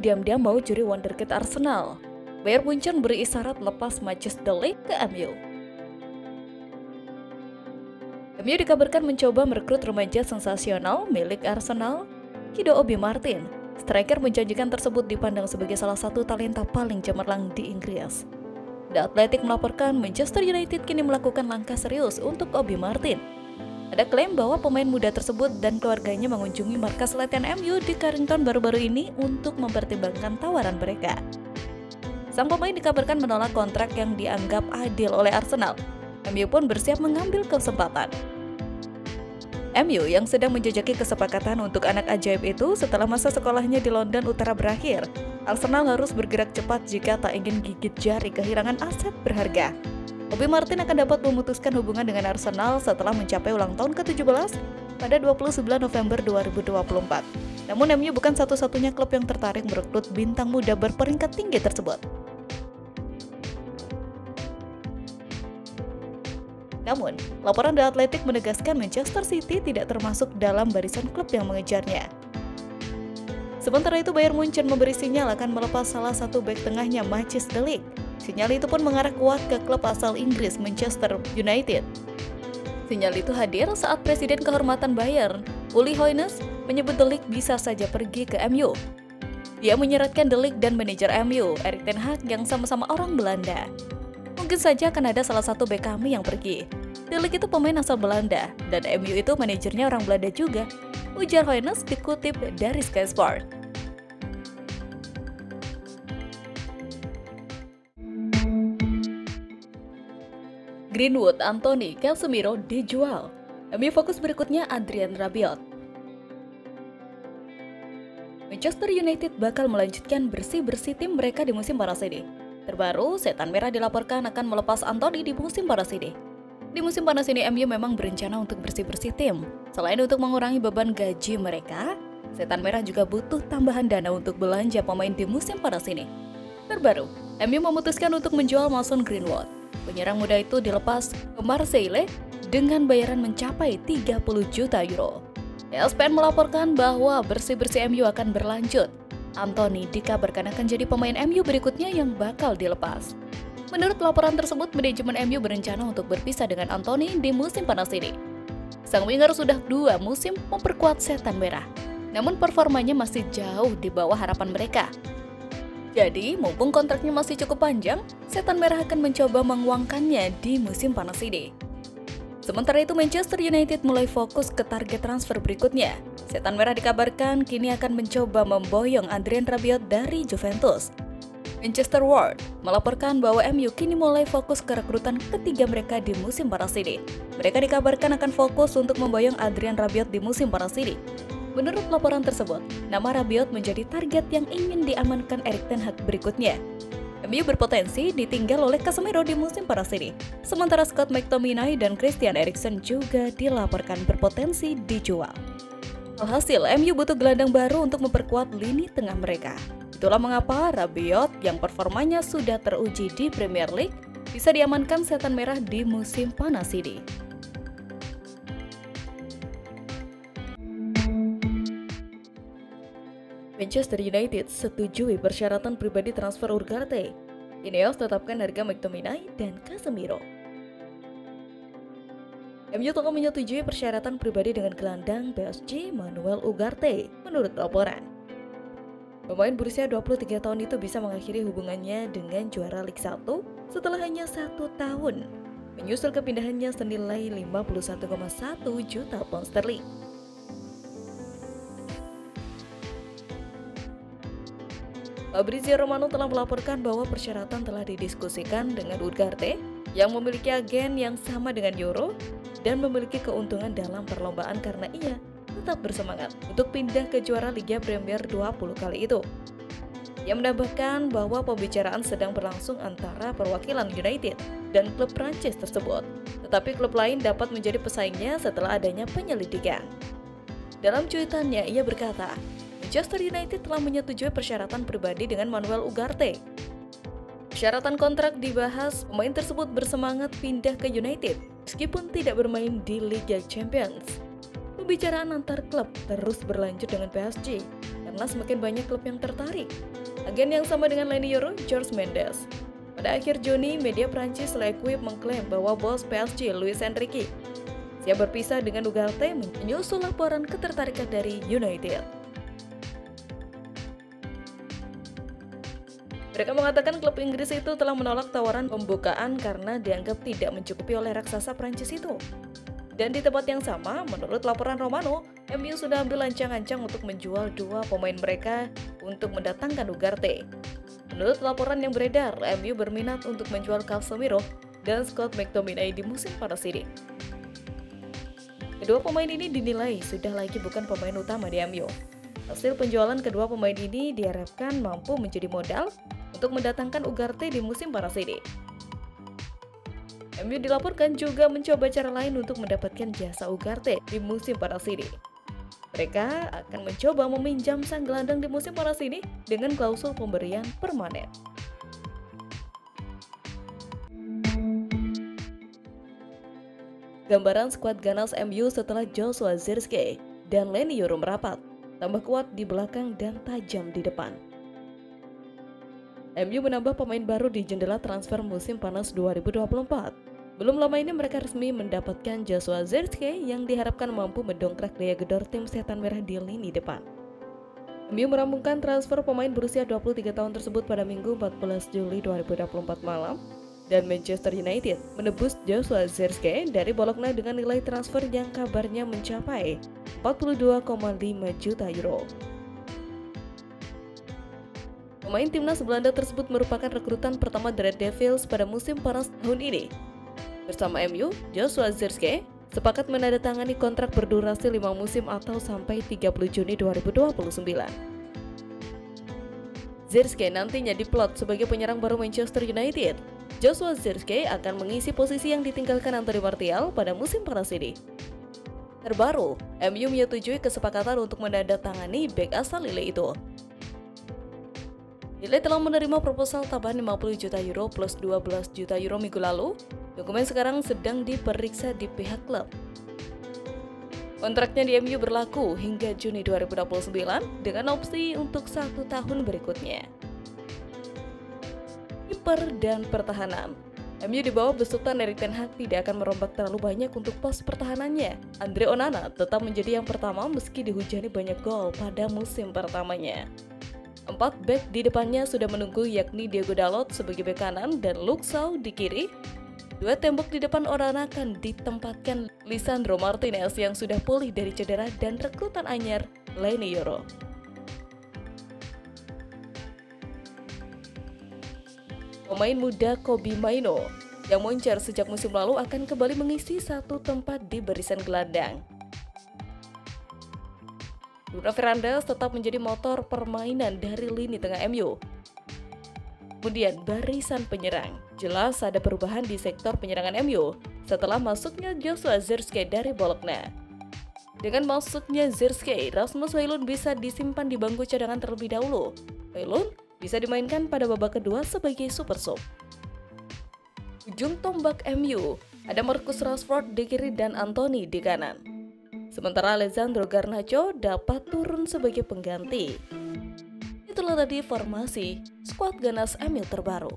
diam-diam mau curi wonderkid Arsenal. Bayern Munchen beri isyarat lepas Matthijs de Ligt ke MU. MU dikabarkan mencoba merekrut remaja sensasional milik Arsenal, Kido Obi Martin. Striker menjanjikan tersebut dipandang sebagai salah satu talenta paling cemerlang di Inggris. The Athletic melaporkan Manchester United kini melakukan langkah serius untuk Obi Martin. Ada klaim bahwa pemain muda tersebut dan keluarganya mengunjungi markas latihan MU di Carrington baru-baru ini untuk mempertimbangkan tawaran mereka. Sang pemain dikabarkan menolak kontrak yang dianggap adil oleh Arsenal. MU pun bersiap mengambil kesempatan. MU yang sedang menjajaki kesepakatan untuk anak ajaib itu setelah masa sekolahnya di London Utara berakhir. Arsenal harus bergerak cepat jika tak ingin gigit jari kehilangan aset berharga. Obi Martin akan dapat memutuskan hubungan dengan Arsenal setelah mencapai ulang tahun ke-17 pada 29 November 2024. Namun MU bukan satu-satunya klub yang tertarik merekrut bintang muda berperingkat tinggi tersebut. Namun, laporan The Athletic menegaskan Manchester City tidak termasuk dalam barisan klub yang mengejarnya. Sementara itu, Bayern Munchen memberi sinyal akan melepas salah satu bek tengahnya Matthijs de Ligt. Sinyal itu pun mengarah kuat ke klub asal Inggris Manchester United. Sinyal itu hadir saat Presiden Kehormatan Bayern, Uli Hoeneß, menyebut de Ligt bisa saja pergi ke MU. Dia menyeratkan de Ligt dan manajer MU, Erik ten Hag, yang sama-sama orang Belanda. Mungkin saja akan ada salah satu bek kami yang pergi. De Ligt itu pemain asal Belanda, dan MU itu manajernya orang Belanda juga, ujar Hoeneß dikutip dari Sky Sport. Greenwood, Anthony, Casemiro dijual. MU fokus berikutnya Adrien Rabiot. Manchester United bakal melanjutkan bersih-bersih tim mereka di musim panas ini. Terbaru, Setan Merah dilaporkan akan melepas Anthony di musim panas ini. Di musim panas ini, MU memang berencana untuk bersih-bersih tim. Selain untuk mengurangi beban gaji mereka, Setan Merah juga butuh tambahan dana untuk belanja pemain di musim panas ini. Terbaru, MU memutuskan untuk menjual Mason Greenwood. Penyerang muda itu dilepas ke Marseille dengan bayaran mencapai 30 juta euro. ESPN melaporkan bahwa bersih-bersih MU akan berlanjut. Anthony dikabarkan akan jadi pemain MU berikutnya yang bakal dilepas. Menurut laporan tersebut, manajemen MU berencana untuk berpisah dengan Anthony di musim panas ini. Sang winger sudah 2 musim memperkuat Setan Merah, namun performanya masih jauh di bawah harapan mereka. Jadi, mumpung kontraknya masih cukup panjang, Setan Merah akan mencoba menguangkannya di musim panas ini. Sementara itu, Manchester United mulai fokus ke target transfer berikutnya. Setan Merah dikabarkan kini akan mencoba memboyong Adrien Rabiot dari Juventus. Manchester World melaporkan bahwa MU kini mulai fokus ke rekrutan ketiga mereka di musim panas ini. Mereka dikabarkan akan fokus untuk memboyong Adrien Rabiot di musim panas ini. Menurut laporan tersebut, nama Rabiot menjadi target yang ingin diamankan Erik ten Hag berikutnya. MU berpotensi ditinggal oleh Casemiro di musim panas ini. Sementara Scott McTominay dan Christian Eriksen juga dilaporkan berpotensi dijual. Alhasil, MU butuh gelandang baru untuk memperkuat lini tengah mereka. Itulah mengapa Rabiot yang performanya sudah teruji di Premier League bisa diamankan Setan Merah di musim panas ini. Manchester United setujui persyaratan pribadi transfer Ugarte. Ineos tetapkan harga McTominay dan Casemiro. MU telah menyetujui persyaratan pribadi dengan gelandang PSG Manuel Ugarte, menurut laporan. Pemain berusia 23 tahun itu bisa mengakhiri hubungannya dengan juara Liga 1 setelah hanya 1 tahun, menyusul kepindahannya senilai 51,1 juta pound sterling. Fabrizio Romano telah melaporkan bahwa persyaratan telah didiskusikan dengan Ugarte yang memiliki agen yang sama dengan Euro dan memiliki keuntungan dalam perlombaan karena ia tetap bersemangat untuk pindah ke juara Liga Premier 20 kali itu. Ia menambahkan bahwa pembicaraan sedang berlangsung antara perwakilan United dan klub Prancis tersebut, tetapi klub lain dapat menjadi pesaingnya setelah adanya penyelidikan. Dalam cuitannya, ia berkata, Manchester United telah menyetujui persyaratan pribadi dengan Manuel Ugarte. Persyaratan kontrak dibahas, pemain tersebut bersemangat pindah ke United meskipun tidak bermain di Liga Champions. Pembicaraan antar klub terus berlanjut dengan PSG yang karena semakin banyak klub yang tertarik. Agen yang sama dengan Leny Yoro, George Mendes. Pada akhir Juni, media Prancis L'Equipe mengklaim bahwa bos PSG Luis Enrique siap berpisah dengan Ugarte menyusul laporan ketertarikan dari United. Mereka mengatakan klub Inggris itu telah menolak tawaran pembukaan karena dianggap tidak mencukupi oleh raksasa Prancis itu. Dan di tempat yang sama, menurut laporan Romano, MU sudah ambil ancang-ancang untuk menjual dua pemain mereka untuk mendatangkan Ugarte. Menurut laporan yang beredar, MU berminat untuk menjual Casemiro dan Scott McTominay di musim panas ini. Kedua pemain ini dinilai sudah lagi bukan pemain utama di MU. Hasil penjualan kedua pemain ini diharapkan mampu menjadi modal untuk mendatangkan Ugarte di musim panas ini. MU dilaporkan juga mencoba cara lain untuk mendapatkan jasa Ugarte di musim panas ini. Mereka akan mencoba meminjam sang gelandang di musim panas ini dengan klausul pemberian permanen. Gambaran skuad ganas MU setelah Joshua Zirkzee dan Leny Yoro merapat, tambah kuat di belakang dan tajam di depan. MU menambah pemain baru di jendela transfer musim panas 2024. Belum lama ini mereka resmi mendapatkan Joshua Zirkzee yang diharapkan mampu mendongkrak daya gedor tim Setan Merah di lini depan. MU merampungkan transfer pemain berusia 23 tahun tersebut pada Minggu 14 Juli 2024 malam, dan Manchester United menebus Joshua Zirkzee dari Bologna dengan nilai transfer yang kabarnya mencapai 42,5 juta euro. Pemain timnas Belanda tersebut merupakan rekrutan pertama The Red Devils pada musim panas tahun ini. Bersama MU, Joshua Zirkzee sepakat menandatangani kontrak berdurasi 5 musim atau sampai 30 Juni 2029. Zirkzee nantinya diplot sebagai penyerang baru Manchester United. Joshua Zirkzee akan mengisi posisi yang ditinggalkan Anthony Martial pada musim panas ini. Terbaru, MU menyetujui kesepakatan untuk menandatangani bek asal Lille itu. Lille telah menerima proposal tambahan 50 juta euro plus 12 juta euro minggu lalu. Dokumen sekarang sedang diperiksa di pihak klub. Kontraknya di MU berlaku hingga Juni 2029 dengan opsi untuk 1 tahun berikutnya. Kiper dan pertahanan. MU di bawah besutan Erik ten Hag tidak akan merombak terlalu banyak untuk pos pertahanannya. Andre Onana tetap menjadi yang pertama meski dihujani banyak gol pada musim pertamanya. 4 bek di depannya sudah menunggu, yakni Diego Dalot sebagai bek kanan dan Luke Shaw di kiri. 2 tembok di depan Onana akan ditempatkan Lisandro Martinez yang sudah pulih dari cedera dan rekrutan anyar Leny Yoro. Pemain muda Kobbie Mainoo yang moncer sejak musim lalu akan kembali mengisi satu tempat di barisan gelandang. Bruno Fernandes tetap menjadi motor permainan dari lini tengah MU. Kemudian barisan penyerang. Jelas ada perubahan di sektor penyerangan MU setelah masuknya Joshua Zirkzee dari Bologna. Dengan masuknya Zirkzee, Rasmus Højlund bisa disimpan di bangku cadangan terlebih dahulu. Højlund bisa dimainkan pada babak kedua sebagai super sub. Ujung tombak MU, ada Marcus Rashford di kiri dan Anthony di kanan. Sementara Alessandro Garnacho dapat turun sebagai pengganti. Itulah tadi formasi skuad ganas MU terbaru.